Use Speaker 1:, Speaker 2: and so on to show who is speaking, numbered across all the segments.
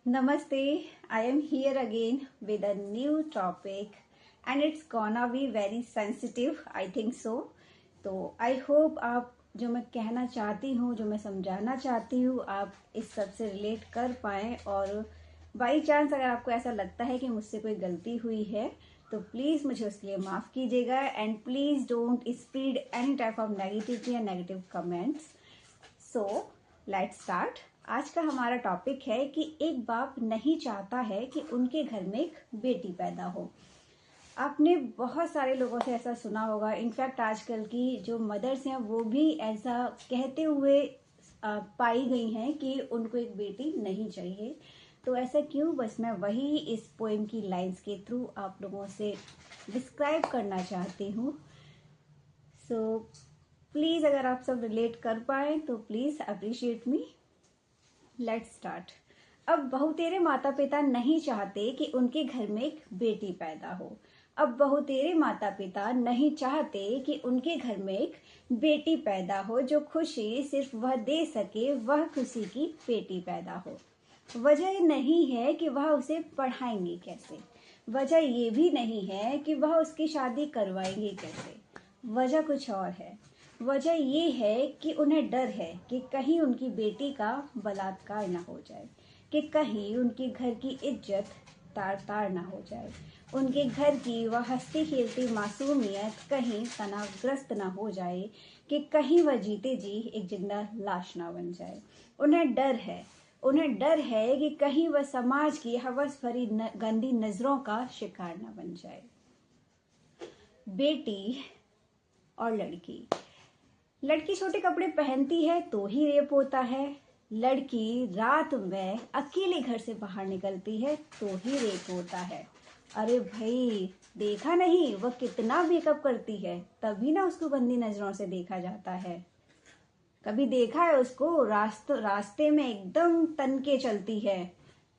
Speaker 1: Namaste, I am here again with a new topic and it's gonna be very sensitive, I think so. तो I hope आप जो मैं कहना चाहती हूँ, जो मैं समझाना चाहती हूँ, आप इस सब से रिलेट कर पाएँ और बाई चांस अगर आपको ऐसा लगता है कि मुझसे कोई गलती हुई है तो प्लीज़ मुझे उसके लिए माफ़ कीजिएगा and please don't spread any type of negativity या negative comments. So let's start. आज का हमारा टॉपिक है कि एक बाप नहीं चाहता है कि उनके घर में एक बेटी पैदा हो. आपने बहुत सारे लोगों से ऐसा सुना होगा. इनफैक्ट आजकल की जो मदर्स हैं वो भी ऐसा कहते हुए पाई गई हैं कि उनको एक बेटी नहीं चाहिए. तो ऐसा क्यों? बस मैं वही इस पोएम की लाइंस के थ्रू आप लोगों से डिस्क्राइब करना चाहती हूँ. सो प्लीज़ अगर आप सब रिलेट कर पाए तो please appreciate me. Let's start. अब बहुतेरे माता पिता नहीं चाहते कि उनके घर में एक बेटी पैदा हो. अब बहुतेरे माता पिता नहीं चाहते कि उनके घर में एक बेटी पैदा हो. जो खुशी सिर्फ वह दे सके वह खुशी की बेटी पैदा हो. वजह ये नहीं है कि वह उसे पढ़ाएंगे कैसे. वजह ये भी नहीं है कि वह उसकी शादी करवाएंगे कैसे. वजह कुछ और है. वजह ये है कि उन्हें डर है कि कहीं उनकी बेटी का बलात्कार ना हो जाए, कि कहीं उनके घर की इज्जत तार तार ना हो जाए, उनके घर की वह हंसती खेलती मासूमियत कहीं तनावग्रस्त ना हो जाए, कि कहीं वह जीते जी एक जिंदा लाश ना बन जाए. उन्हें डर है कि कहीं वह समाज की हवस भरी गंदी नजरों का शिकार ना बन जाए. बेटी और लड़की छोटे कपड़े पहनती है तो ही रेप होता है. लड़की रात में अकेले घर से बाहर निकलती है तो ही रेप होता है. अरे भाई, देखा नहीं वह कितना मेकअप करती है, तभी ना उसको गंदी नजरों से देखा जाता है. कभी देखा है उसको रास्ते में एकदम तन के चलती है,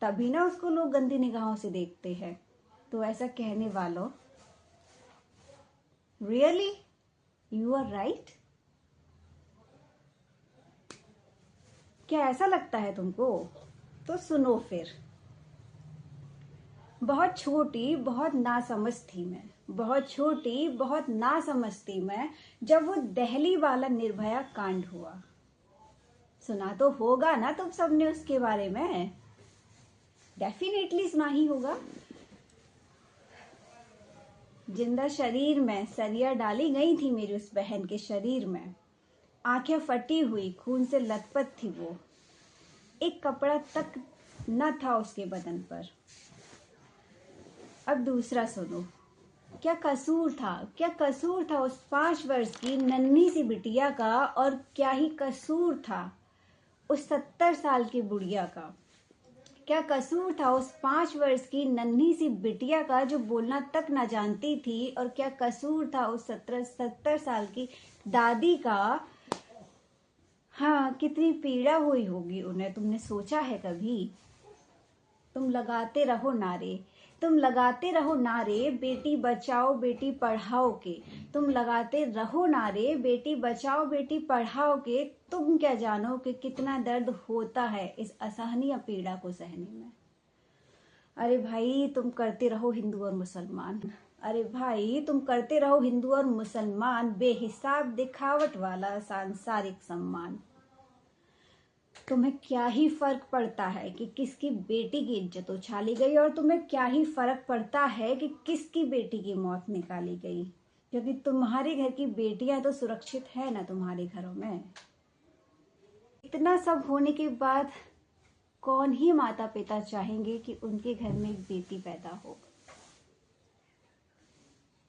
Speaker 1: तभी ना उसको लोग गंदी निगाहों से देखते हैं. तो ऐसा कहने वालों, रियली यू आर राइट. क्या ऐसा लगता है तुमको? तो सुनो फिर. बहुत छोटी बहुत नासमझ थी मैं, बहुत छोटी बहुत नासमझ थी मैं जब वो दिल्ली वाला निर्भया कांड हुआ. सुना तो होगा ना तुम सबने उसके बारे में. डेफिनेटली सुना ही होगा. जिंदा शरीर में सरिया डाली गई थी मेरी उस बहन के शरीर में. आंखें फटी हुई खून से लथपथ थी वो. एक कपड़ा तक न था उसके बदन पर. अब दूसरा सुनो. क्या कसूर था उस 5 वर्ष की नन्ही सी बिटिया का, और क्या ही कसूर था उस 70 साल की बुढ़िया का. क्या कसूर था उस 5 वर्ष की नन्ही सी बिटिया का जो बोलना तक न जानती थी, और क्या कसूर था उस 70 साल की दादी का. हाँ, कितनी पीड़ा हुई होगी उन्हें. तुमने सोचा है कभी? तुम लगाते रहो नारे बेटी बचाओ बेटी पढ़ाओ के. तुम लगाते रहो नारे बेटी बचाओ बेटी पढ़ाओ के. तुम क्या जानो कि कितना दर्द होता है इस असहनीय पीड़ा को सहने में. अरे भाई, तुम करते रहो हिंदू और मुसलमान बेहिसाब दिखावट वाला सांसारिक सम्मान. तुम्हें क्या ही फर्क पड़ता है कि किसकी बेटी की इज्जत उछाली गई, और तुम्हें क्या ही फर्क पड़ता है कि किसकी बेटी की मौत निकाली गई, क्योंकि तुम्हारे घर की बेटियां तो सुरक्षित है ना तुम्हारे घरों में. इतना सब होने के बाद कौन ही माता पिता चाहेंगे कि उनके घर में एक बेटी पैदा हो.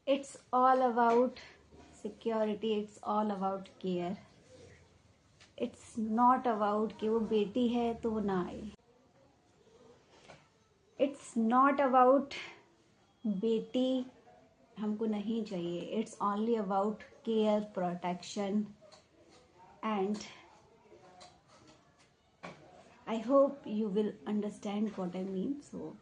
Speaker 1: It's all about security, it's all about care. It's not about कि वो बेटी है तो वो ना आए. इट्स नॉट अबाउट बेटी हमको नहीं चाहिए. It's only about care, protection, and I hope you will understand what I mean. So